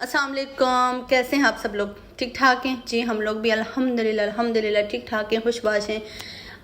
अस्सलाम वालेकुम, कैसे हैं आप सब लोग? ठीक ठाक हैं जी। हम लोग भी अल्हम्दुलिल्लाह ठीक ठाक हैं, खुशबाश हैं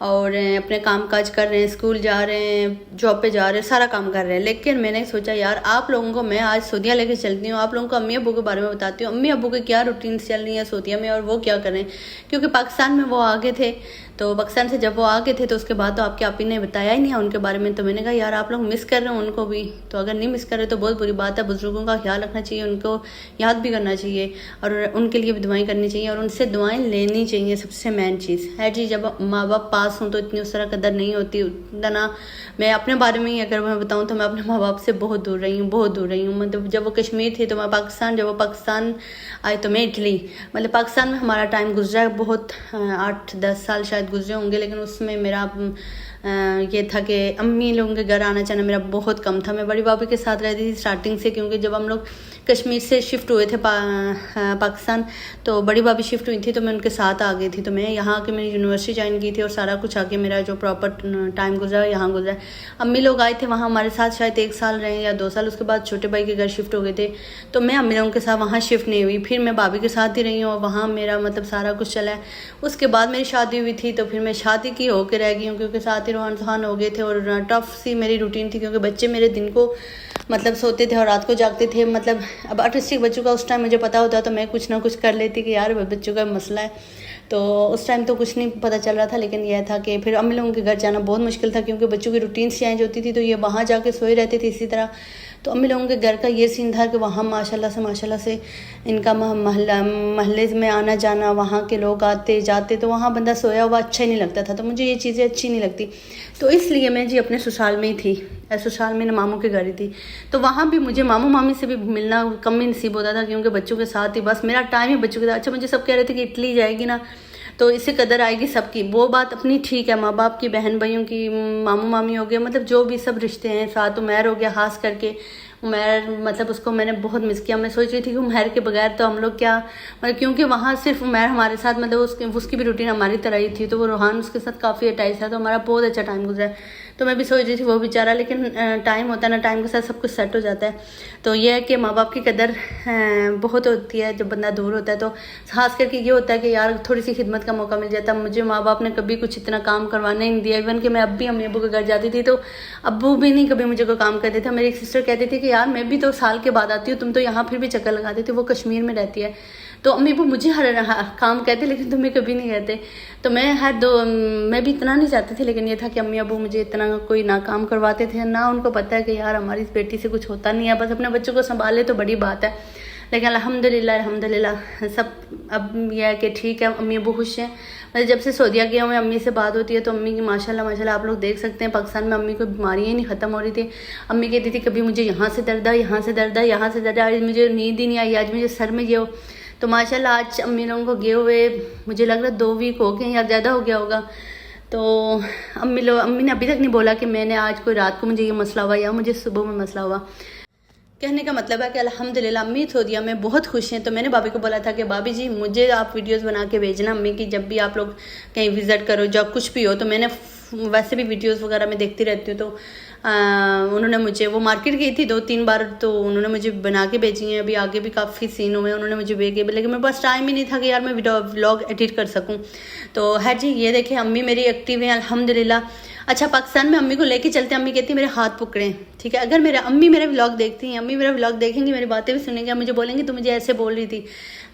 और अपने काम काज कर रहे हैं, स्कूल जा रहे हैं, जॉब पे जा रहे हैं, सारा काम कर रहे हैं। लेकिन मैंने सोचा यार आप लोगों को मैं आज सऊदीया लेके चलती हूँ, आप लोगों को अम्मी अब्बू के बारे में बताती हूँ, अम्मी अब्बू के क्या रूटीन चल रही है सऊदीया में और वो क्या कर रहे हैं। क्योंकि पाकिस्तान में वो आगे थे, तो पाकिस्तान से जब वो आगे थे तो उसके बाद तो आपके आप ही ने बताया ही नहीं है उनके बारे में। तो मैंने कहा यार आप लोग मिस कर रहे हो उनको भी, तो अगर नहीं मिस कर रहे तो बहुत बुरी बात है। बुजुर्गों का ख्याल रखना चाहिए, उनको याद भी करना चाहिए और उनके लिए भी दुआएं करनी चाहिए और उनसे दुआएं लेनी चाहिए। सबसे मेन चीज़ है जी, जब माँ बाप पास हों तो इतनी उस तरह कदर नहीं होती उतना। मैं अपने बारे में ही अगर मैं बताऊँ तो मैं अपने माँ बाप से बहुत दूर रही हूँ, बहुत दूर रही हूँ। मतलब जब वो कश्मीर थे तो मैं पाकिस्तान, जब वो पाकिस्तान आए तो मैं इटली। मतलब पाकिस्तान में हमारा टाइम गुजरा है बहुत, 8-10 साल शायद गुजरे होंगे, लेकिन उसमें मेरा ये था कि अम्मी लोगों के घर आना जाना मेरा बहुत कम था। मैं बड़ी भाभी के साथ रहती थी स्टार्टिंग से, क्योंकि जब हम लोग कश्मीर से शिफ्ट हुए थे पाकिस्तान, तो बड़ी भाभी शिफ्ट हुई थी तो मैं उनके साथ आ गई थी। तो मैं यहाँ आके मैंने यूनिवर्सिटी ज्वाइन की थी और सारा कुछ आके मेरा जो प्रॉपर टाइम गुजरा यहाँ गुजरा। अम्मी लोग आए थे वहाँ हमारे साथ, शायद 1 साल रहे या 2 साल। उसके बाद छोटे भाई के घर शिफ्ट हो गए थे, तो मैं अम्मी लोगों के साथ वहाँ शिफ्ट नहीं हुई। फिर मैं भाभी के साथ ही रही हूँ और वहाँ मेरा मतलब सारा कुछ चला है। उसके बाद मेरी शादी हुई थी, तो फिर मैं शादी की होकर रह गई हूँ, क्योंकि साथ ही रोहान सहान हो गए थे और टफ सी मेरी रूटीन थी, क्योंकि बच्चे मेरे दिन को मतलब सोते थे और रात को जागते थे। मतलब अब ऑटिस्टिक बच्चों का उस टाइम मुझे पता होता तो मैं कुछ ना कुछ कर लेती कि यार बच्चों का मसला है, तो उस टाइम तो कुछ नहीं पता चल रहा था। लेकिन यह था कि फिर अम्मी लोगों के घर जाना बहुत मुश्किल था, क्योंकि बच्चों की रूटीन चेंज होती थी, तो ये वहाँ जाके सोए रहते थे इसी तरह। तो अम्मी लोगों के घर का ये सीन था कि वहाँ माशाल्लाह से इनका महल्ले में आना जाना, वहाँ के लोग आते जाते, तो वहाँ बंदा सोया हुआ अच्छा ही नहीं लगता था। तो मुझे ये चीज़ें अच्छी नहीं लगती, तो इसलिए मैं जी अपने ससुराल में ही थी। ससुराल में मामू के घर ही थी, तो वहाँ भी मुझे मामू मामी से भी मिलना कम ही नसीब होता था, क्योंकि बच्चों के साथ ही बस मेरा टाइम ही बच्चों के साथ। अच्छा, मुझे सब कह रहे थे कि इटली जाएगी ना तो इससे कदर आएगी सबकी, वो बात अपनी ठीक है, माँ बाप की, बहन भाइयों की, मामू मामी हो गए, मतलब जो भी सब रिश्ते हैं साथ। उमैर हो गया, खास करके उमैर, मतलब उसको मैंने बहुत मिस किया। मैं सोच रही थी कि उमैर के बगैर तो हम लोग क्या, मतलब क्योंकि वहाँ सिर्फ उमैर हमारे साथ, मतलब उसकी भी रूटीन हमारी तरह ही थी, तो वो रोहान उसके साथ काफ़ी अटैच था, तो हमारा बहुत अच्छा टाइम गुजरा। तो मैं भी सोच रही थी वो बेचारा, लेकिन टाइम होता है ना, टाइम के साथ सब कुछ सेट हो जाता है। तो ये है कि माँ बाप की कदर बहुत होती है जब बंदा दूर होता है। तो खास करके ये होता है कि यार थोड़ी सी खिदमत का मौका मिल जाता। मुझे माँ बाप ने कभी कुछ इतना काम करवाने नहीं दिया। इवन कि मैं अब भी अम्मी अब्बू के घर जाती थी तो अब्बू भी नहीं कभी मुझे कोई काम करते थे। मेरी एक सिस्टर कहती थी कि यार मैं भी तो साल के बाद आती हूँ, तुम तो यहाँ फिर भी चक्कर लगाती थी, वो कश्मीर में रहती है। तो अम्मी अब्बू मुझे हर काम कहते, लेकिन तुम्हें कभी नहीं कहते। तो मैं भी इतना नहीं चाहती थी, लेकिन ये था कि अम्मी अब्बू मुझे इतना कोई ना काम करवाते थे, ना उनको पता है कि यार हमारी इस बेटी से कुछ होता नहीं है, बस अपने बच्चों को संभाले तो बड़ी बात है। लेकिन अल्हम्दुलिल्लाह सब अब यह है कि ठीक है, अम्मी अब्बू खुश हैं। मतलब जब से सऊदीया गया हूँ अम्मी से बात होती है तो अम्मी की माशाल्लाह आप लोग देख सकते हैं, पाकिस्तान में अम्मी को बीमारियाँ ही नहीं ख़त्म हो रही थी। अम्मी कहती थी कभी मुझे यहाँ से दर्द है, यहाँ से दर्द है, यहाँ से दर्द है, आज मुझे नींद ही नहीं आई, आज मुझे सर में ये हो। तो माशाल्लाह आज अम्मी लोगों को गए हुए मुझे लग रहा है 2 वीक हो गए या ज़्यादा हो गया होगा। तो अम्मी ने अभी तक नहीं बोला कि मैंने आज कोई रात को मुझे ये मसला हुआ या मुझे सुबह में मसला हुआ। कहने का मतलब है कि अल्हम्दुलिल्लाह अम्मी सऊदीया में बहुत खुश हैं। तो मैंने भाभी को बोला था कि भाभी जी मुझे आप वीडियोस बना के भेजना अम्मी की, जब भी आप लोग कहीं विज़िट करो, जब कुछ भी हो। तो मैंने वैसे भी वीडियोस वगैरह में देखती रहती हूँ, तो उन्होंने मुझे, वो मार्केट गई थी 2-3 बार, तो उन्होंने मुझे बना के भेजी हैं। अभी आगे भी काफ़ी सीन हुए उन्होंने मुझे भेजे, लेकिन मेरे पास टाइम ही नहीं था कि यार मैं व्लॉग एडिट कर सकूँ। तो है जी, ये देखें अम्मी मेरी एक्टिव हैं अल्हम्दुलिल्लाह। अच्छा, पाकिस्तान में अम्मी को लेके चलते हैं, अम्मी कहती है मेरे हाथ पकड़े, ठीक है। अगर अम्मी मेरा व्लॉग देखती हैं, अम्मी मेरा व्लॉग देखेंगी, मेरी बातें भी सुनेंगी, मुझे बोलेंगी तो मुझे ऐसे बोल रही थी,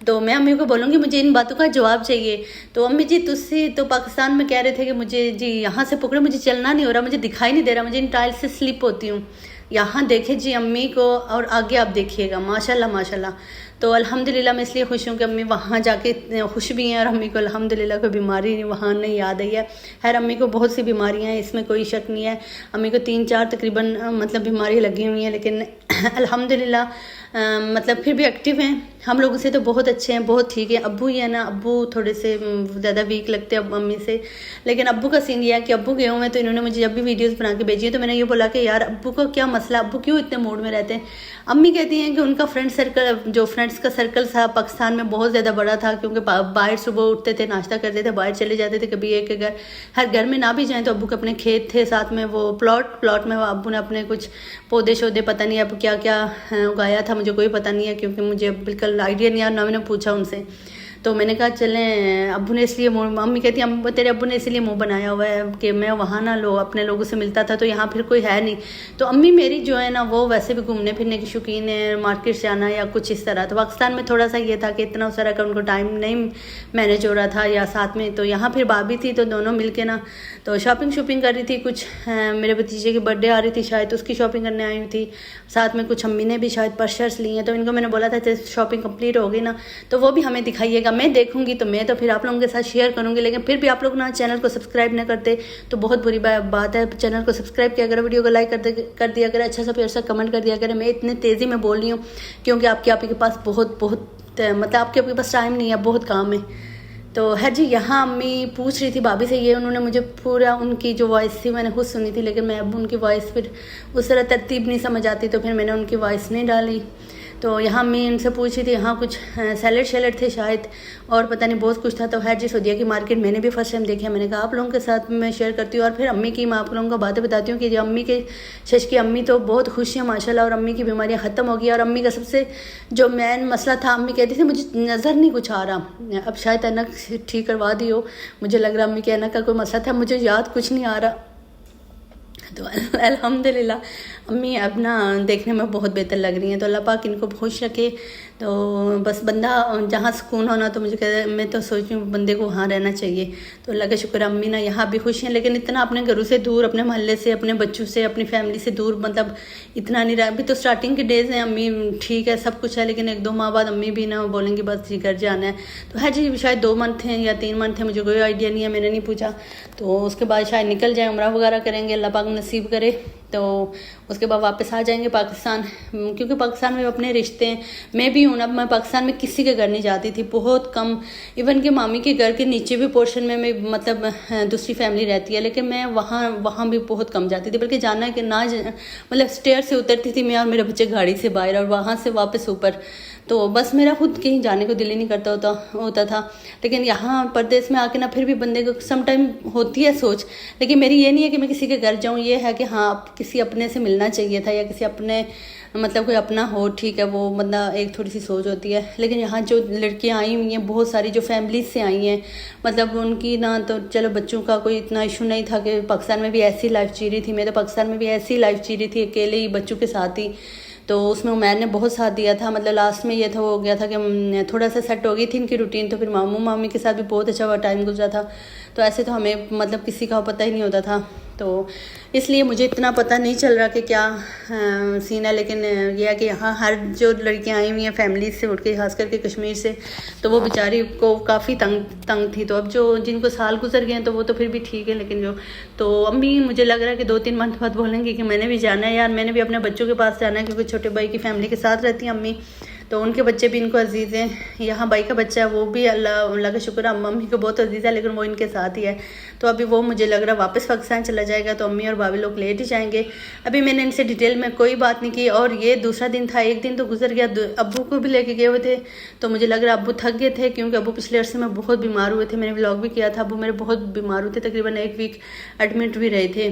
तो मैं अम्मी को बोलूँगी मुझे इन बातों का जवाब चाहिए। तो अम्मी जी तुझसे तो पाकिस्तान में कह रहे थे कि मुझे जी यहाँ से पकड़े, मुझे चलना नहीं हो रहा, मुझे दिखाई नहीं दे रहा, मुझे इन टाइल से स्लिप होती हूँ। यहाँ देखे जी अम्मी को, और आगे आप देखिएगा माशाल्लाह। तो अल्हम्दुलिल्लाह मैं इसलिए खुश हूँ कि अम्मी वहाँ जाके खुश भी हैं और अम्मी को अल्हम्दुलिल्लाह कोई बीमारी वहाँ नहीं याद आई है। खैर अम्मी को बहुत सी बीमारियाँ हैं, इसमें कोई शक नहीं है। अम्मी को 3-4 तकरीबन मतलब बीमारियाँ लगी हुई हैं, लेकिन अल्हम्दुलिल्लाह मतलब फिर भी एक्टिव हैं। हम लोगों से तो बहुत अच्छे हैं, बहुत ठीक है। अब्बू ही है ना, अब्बू थोड़े से ज़्यादा वीक लगते हैं अम्मी से। लेकिन अब्बू का सीन ये है कि अब्बू गए हुए हैं, तो इन्होंने मुझे जब भी वीडियोस बना के भेजी है तो मैंने ये बोला कि यार अब्बू को क्या मसला, अब्बू क्यों इतने मूड में रहते हैं। अम्मी कहती हैं कि उनका फ्रेंड्स का सर्कल था पाकिस्तान में बहुत ज़्यादा बड़ा था, क्योंकि बाहर सुबह उठते थे, नाश्ता करते थे, बाहर चले जाते थे, कभी एक घर, हर घर में ना भी जाएँ तो अब्बू के अपने खेत थे, साथ में वो प्लॉट में अब्बू ने अपने कुछ पौधे शौधे पता नहीं अब क्या क्या उगाया था, मुझे कोई पता नहीं है, क्योंकि मुझे बिल्कुल आइडिया नहीं है, ना मैंने पूछा उनसे। तो मैंने कहा चलें, अब्बू ने इसलिए मम्मी कहती है तेरे अब्बू ने इसलिए मुंह बनाया हुआ है कि मैं वहाँ ना अपने लोगों से मिलता था, तो यहाँ फिर कोई है नहीं। तो अम्मी मेरी जो है ना वो वैसे भी घूमने फिरने की शौकीन है, मार्केट से आना या कुछ इस तरह। तो पाकिस्तान में थोड़ा सा ये था कि इतना उस तरह का उनको टाइम नहीं मैनेज हो रहा था या साथ में। तो यहाँ फिर भाभी थी, तो दोनों मिल के ना तो शॉपिंग कर रही थी। कुछ मेरे भतीजे की बर्थडे आ रही थी शायद, तो उसकी शॉपिंग करने आई हुई थी। साथ में कुछ अम्मी ने भी शायद पर्स शर्ट्स ली हैं। तो इनको मैंने बोला था शॉपिंग कंप्लीट हो गई ना तो वो भी हमें दिखाइएगा, मैं देखूंगी तो मैं तो फिर आप लोगों के साथ शेयर करूंगी। लेकिन फिर भी आप लोग ना चैनल को सब्सक्राइब ना करते तो बहुत बुरी बात है। चैनल को सब्सक्राइब किया करें, वीडियो को लाइक कर दिया करें, अच्छा सा प्यार सा कमेंट कर दिया करें। मैं इतनी तेज़ी में बोल रही हूँ क्योंकि आपके पास बहुत मतलब आपके पास टाइम नहीं है, बहुत काम है। तो है जी, यहाँ अम्मी पूछ रही थी भाभी से ये, उन्होंने मुझे पूरा उनकी जो वॉइस थी मैंने खुद सुनी थी, लेकिन मैं अब उनकी वॉइस फिर उस तरह तरतीब नहीं समझ आती, तो फिर मैंने उनकी वॉइस नहीं डाली। तो यहाँ अम्मी इनसे पूछ रही थी, यहाँ कुछ सैलेड थे शायद और पता नहीं बहुत कुछ था। तो है जी, सऊदीया की मार्केट मैंने भी फर्स्ट टाइम देखी है, मैंने कहा आप लोगों के साथ मैं शेयर करती हूँ। और फिर अम्मी की मैं आप लोगों को बातें बताती हूँ कि जो अम्मी के शश की अम्मी तो बहुत खुश है माशाल्लाह, और अम्मी की बीमारियाँ ख़त्म हो गई। और अम्मी का सबसे जो मेन मसला था, अम्मी कहती थी मुझे नज़र नहीं कुछ आ रहा, अब शायद ऐनक ठीक करवा दी हो, मुझे लग रहा अम्मी के ऐनक का कोई मसला था, मुझे याद कुछ नहीं आ रहा। तो अल्हम्दुलिल्लाह अम्मी अब ना देखने में बहुत बेहतर लग रही हैं। तो अल्लाह पाक इनको खुश रखे। तो बस बंदा जहाँ सुकून होना, तो मुझे कहते मैं तो सोच रही हूँ बंदे को वहाँ रहना चाहिए। तो अल्लाह का शुक्र अम्मी ना यहाँ भी खुश हैं, लेकिन इतना अपने घरों से दूर, अपने मोहल्ले से, अपने बच्चों से, अपनी फैमिली से दूर मतलब इतना नहीं रहा। अभी तो स्टार्टिंग के डेज़ हैं, अम्मी ठीक है सब कुछ है, लेकिन 1-2 माह बाद अम्मी भी ना बोलेंगी बस जी घर जाना है। तो है जी, शायद 2 मंथ हैं या 3 मंथ हैं, मुझे कोई आइडिया नहीं है, मैंने नहीं पूछा। तो उसके बाद शायद निकल जाए, उम्रा वगैरह करेंगे, अल्लाह पाक नसीब करे। तो उसके बाद वापस आ जाएंगे पाकिस्तान, क्योंकि पाकिस्तान में अपने रिश्ते हैं। मैं भी हूँ ना, मैं पाकिस्तान में किसी के घर नहीं जाती थी, बहुत कम। इवन कि मामी के घर के नीचे भी पोर्शन में मैं मतलब दूसरी फैमिली रहती है, लेकिन मैं वहाँ भी बहुत कम जाती थी। बल्कि जाना है कि ना मतलब स्टेयर से उतरती थी मैं और मेरे बच्चे गाड़ी से बाहर, और वहाँ से वापस ऊपर। तो बस मेरा खुद कहीं जाने को दिल ही नहीं करता होता था। लेकिन यहाँ परदेश में आके ना फिर भी बंदे को सम टाइम होती है सोच, लेकिन मेरी ये नहीं है कि मैं किसी के घर जाऊँ, ये है कि हाँ किसी अपने से मिलना चाहिए था, या किसी अपने मतलब कोई अपना हो, ठीक है वो बंदा एक थोड़ी सी सोच होती है। लेकिन यहाँ जो लड़कियाँ आई हुई हैं बहुत सारी, जो फैमिलीज से आई हैं, मतलब उनकी ना तो चलो बच्चों का कोई इतना इशू नहीं था कि पाकिस्तान में भी ऐसी लाइफ जी रही थी, मैं तो पाकिस्तान में भी ऐसी लाइफ जी रही थी अकेले ही बच्चों के साथ ही। तो उसमें उमैर ने बहुत साथ दिया था। मतलब लास्ट में ये था हो गया था कि थोड़ा सा सेट हो गई थी इनकी रूटीन, तो फिर मामू मामी के साथ भी बहुत अच्छा टाइम गुजरा था। तो ऐसे तो हमें मतलब किसी का पता ही नहीं होता था, तो इसलिए मुझे इतना पता नहीं चल रहा कि क्या सीन है। लेकिन यह है कि यहाँ हर जो लड़कियाँ आई हुई हैं फैमिली से उठ के, खास करके कश्मीर से, तो वो बेचारी को काफ़ी तंग थी। तो अब जो जिनको साल गुजर गए हैं तो वो तो फिर भी ठीक है, लेकिन जो तो अम्मी मुझे लग रहा है कि 2-3 मंथ बाद बोलेंगे कि मैंने भी जाना है यार, मैंने भी अपने बच्चों के पास जाना है, क्योंकि छोटे भाई की फैमिली के साथ रहती हैं अम्मी, तो उनके बच्चे भी इनको अजीज़ हैं। यहाँ भाई का बच्चा है वो भी अल्लाह का शुक्र है मम्मी को बहुत अजीज़ है, लेकिन वो इनके साथ ही है। तो अभी वो मुझे लग रहा है वापस पाकिस्तान चला जाएगा, तो अम्मी और भाभी लोग लेट ही जाएंगे। अभी मैंने इनसे डिटेल में कोई बात नहीं की, और ये दूसरा दिन था, एक दिन तो गुजर गया। अब्बू को भी लेके गए हुए थे, तो मुझे लग रहा है अब्बू थक गए थे, क्योंकि अब्बू पिछले अर्से में बहुत बीमार हुए थे। मैंने व्लॉग भी किया था, अब्बू मेरे बहुत बीमार हुए थे, तकरीबन 1 वीक एडमिट भी रहे थे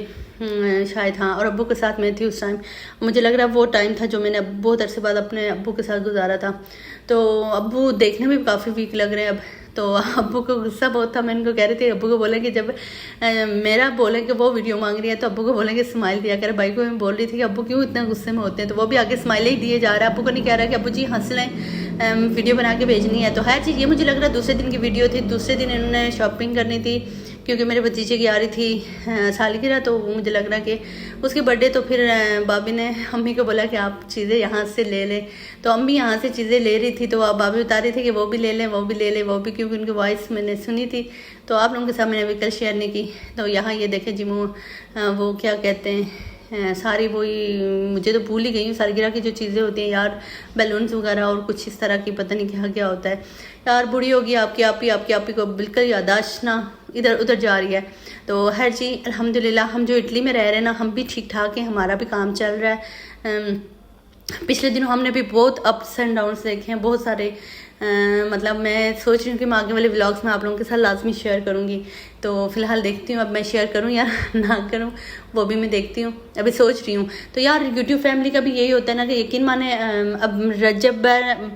शायद, हाँ। और अब्बू के साथ मैं थी उस टाइम, मुझे लग रहा है वो टाइम था जो मैंने बहुत अरसे बाद अपने अब्बू के साथ गुजारा था। तो अब्बू देखने में भी काफ़ी वीक लग रहे हैं अब। तो अब्बू को गुस्सा बहुत था, मैं इनको कह रही थी अब्बू को बोले कि जब मेरा बोले कि वो वीडियो मांग रही है तो अब्बू को बोले कि स्माइल दिया करे। भाई को मैं बोल रही थी कि अब्बू क्यों इतना गुस्से में होते हैं, तो वो भी आगे स्माइल ही दिए जा रहा है। अब्बू को नहीं कह रहा कि अब्बू जी हंस लें, वीडियो बना के भेजनी है। तो है जी, ये मुझे लग रहा है दूसरे दिन की वीडियो थी। दूसरे दिन इन्होंने शॉपिंग करनी थी, क्योंकि मेरे भतीजे की आ रही थी सालगिरह, तो मुझे लग रहा है कि उसकी बर्थडे। तो फिर भाभी ने अम्मी को बोला कि आप चीज़ें यहाँ से ले लें, तो अम्मी यहाँ से चीज़ें ले रही थी, तो भाभी बता रही थी कि वो भी ले लें, वो भी ले लें, वो भी, क्योंकि उनकी वॉइस मैंने सुनी थी। तो आप लोगों के साथ मैंने कल शेयर नहीं की। तो यहाँ ये देखें जी, वो क्या कहते हैं सारी वही, मुझे तो भूल ही गई हूँ सालगिरह की जो चीज़ें होती हैं यार, बैलून्स वगैरह और कुछ इस तरह की, पता नहीं क्या क्या होता है यार। बुढ़ी होगी आपकी आपी को बिल्कुल यादाश्त ना इधर उधर जा रही है। तो हर जी अल्हम्दुलिल्लाह, हम जो इटली में रह रहे हैं ना, हम भी ठीक ठाक हैं, हमारा भी काम चल रहा है। पिछले दिनों हमने भी बहुत अप्स एंड डाउन्स देखे हैं, बहुत सारे मतलब मैं सोच रही हूँ कि मैं आगे वाले व्लॉग्स में आप लोगों के साथ लाजमी शेयर करूँगी। तो फिलहाल देखती हूँ अब मैं शेयर करूँ या ना करूँ, वो भी मैं देखती हूँ, अभी सोच रही हूँ। तो यार यूट्यूब फैमिली का भी यही होता है ना कि यकीन माने अब रजब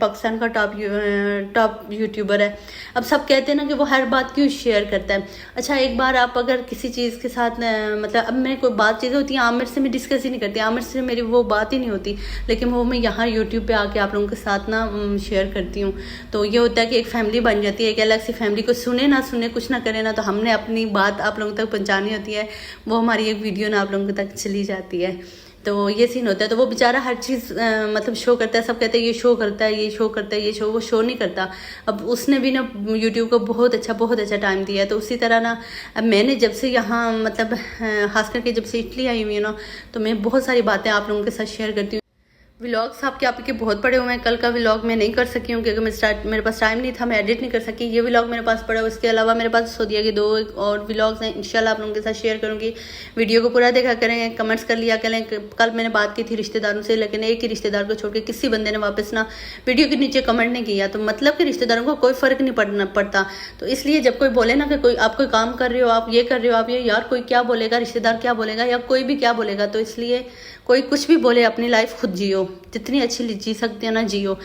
पाकिस्तान का टॉप यूट्यूबर है। अब सब कहते हैं ना कि वो हर बात क्यों शेयर करता है। अच्छा एक बार आप अगर किसी चीज़ के साथ मतलब अब मैं कोई बात चीज़ें होती हैं आमिर से मैं डिस्कस ही नहीं करती, आमिर से मेरी वो बात ही नहीं होती, लेकिन वो मैं यहाँ यूट्यूब पे आके आप लोगों के साथ ना शेयर करती हूँ। तो ये होता है कि एक फैमिली बन जाती है, एक अलग सी फैमिली को सुने ना सुने कुछ ना करे ना, तो हमने अपनी बात आप लोगों तक पहुँचानी होती है, वो हमारी एक वीडियो ना आप लोगों तक चली जाती है। तो ये सीन होता है। तो वो बेचारा हर चीज़ मतलब शो करता है, सब कहते हैं ये शो करता है, ये शो करता है, ये शो, वो शो नहीं करता। अब उसने भी ना यूट्यूब को बहुत अच्छा टाइम दिया है। तो उसी तरह ना अब मैंने जब से यहाँ मतलब खास करके जब से इटली आई हुई हूँ ना, तो मैं बहुत सारी बातें आप लोगों के साथ शेयर करती हूँ। व्लॉग्स आपके बहुत पड़े हुए हैं। कल का व्लॉग मैं नहीं कर सकी हूँ क्योंकि मेरे पास टाइम नहीं था, मैं एडिट नहीं कर सकी। ये व्लॉग मेरे पास पड़ा है, उसके अलावा मेरे पास सऊदीया के 2 और व्लॉग्स हैं, इंशाल्लाह आप लोगों के साथ शेयर करूँगी। वीडियो को पूरा देखा करें, कमेंट्स कर लिया करें। कल मैंने बात की थी रिश्तेदारों से, लेकिन एक ही रिश्तेदार को छोड़ के किसी बंदे ने वापस ना वीडियो के नीचे कमेंट नहीं किया। तो मतलब कि रिश्तेदारों को कोई फ़र्क नहीं पड़ता। तो इसलिए जब कोई बोले ना कि कोई आप कोई काम कर रहे हो, आप ये कर रहे हो, आप ये, यार कोई क्या बोलेगा, रिश्तेदार क्या बोलेगा या कोई भी क्या बोलेगा, तो इसलिए कोई कुछ भी बोले, अपनी लाइफ खुद जियो, जितनी अच्छी जी सकते हैं ना जियो।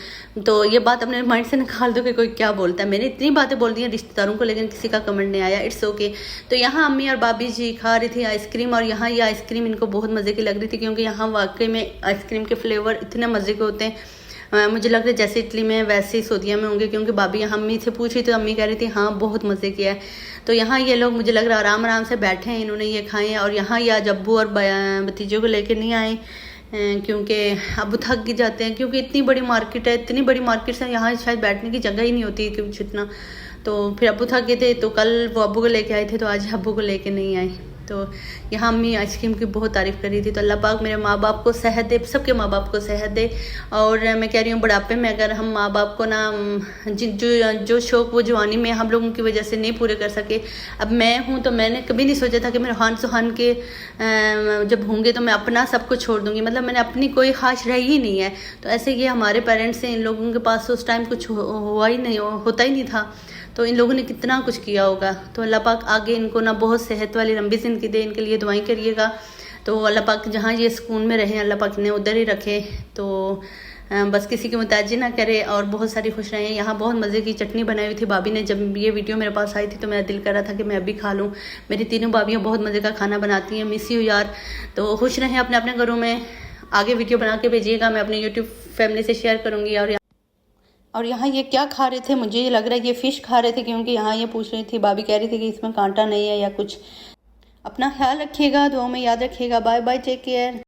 तो ये बात अपने माइंड से निकाल दो कि कोई क्या बोलता है। मैंने इतनी बातें बोल दी हैं रिश्तेदारों को, लेकिन किसी का कमेंट नहीं आया, इट्स ओके। तो यहाँ अम्मी और भाभी जी खा रही थी आइसक्रीम, और यहाँ ये आइसक्रीम इनको बहुत मज़े की लग रही थी, क्योंकि यहाँ वाकई में आइसक्रीम के फ्लेवर इतने मज़े के होते हैं। मुझे लग रहा है जैसे इटली में वैसे ही सऊदीया में होंगे, क्योंकि भाभी यहाँ अम्मी से पूछ रही थी, अम्मी कह रही थी हाँ बहुत मज़े किया है। तो यहाँ ये लोग मुझे लग रहा है आराम आराम से बैठे हैं, इन्होंने ये खाए हैं। और यहाँ ये आज अब्बू और भतीजों को लेकर नहीं आए, क्योंकि अब थक जाते हैं, क्योंकि इतनी बड़ी मार्केट है, इतनी बड़ी मार्केट से यहाँ शायद बैठने की जगह ही नहीं होती है क्योंकि जितना। तो फिर अब्बू थक गए थे, तो कल वो अब्बू को लेके आए थे, तो आज अब्बू को लेके नहीं आए। तो यहाँ अम्मी आइसक्रीम की बहुत तारीफ़ कर रही थी। तो अल्लाह पाक मेरे माँ बाप को सेहत दे, सबके माँ बाप को सेहत दे। और मैं कह रही हूँ बुढ़ापे में अगर हम माँ बाप को ना जो शौक़ वो जवानी में हम लोगों की वजह से नहीं पूरे कर सके। अब मैं हूँ तो मैंने कभी नहीं सोचा था कि मेरे हान सुहान के जब होंगे तो मैं अपना सब कुछ छोड़ दूँगी, मतलब मैंने अपनी कोई ख्वाहिश रही ही नहीं है। तो ऐसे ये हमारे पेरेंट्स हैं, इन लोगों के पास उस टाइम कुछ होता ही नहीं था, तो इन लोगों ने कितना कुछ किया होगा। तो अल्लाह पाक आगे इनको ना बहुत सेहत वाली लंबी ज़िंदगी दे, इनके लिए दुआएं करिएगा। तो अल्लाह पाक जहाँ ये सुकून में रहें, अल्लाह पाक ने उधर ही रखे। तो बस किसी की मुताजी ना करे और बहुत सारी खुश रहें। यहाँ बहुत मज़े की चटनी बनाई हुई थी भाभी ने। जब ये वीडियो मेरे पास आई थी तो मेरा दिल कर रहा था कि मैं अभी खा लूँ। मेरी तीनों भाभियाँ बहुत मज़े का खाना बनाती हैं, मिस यू यार। तो खुश रहें अपने अपने घरों में। आगे वीडियो बना के भेजिएगा, मैं अपने यूट्यूब फैमिली से शेयर करूँगी। और यहाँ ये क्या खा रहे थे, मुझे ये लग रहा है ये फ़िश खा रहे थे, क्योंकि यहाँ ये पूछ रही थी, भाभी कह रही थी कि इसमें कांटा नहीं है या कुछ। अपना ख्याल रखिएगा, दुआ में याद रखिएगा। Bye bye, take care.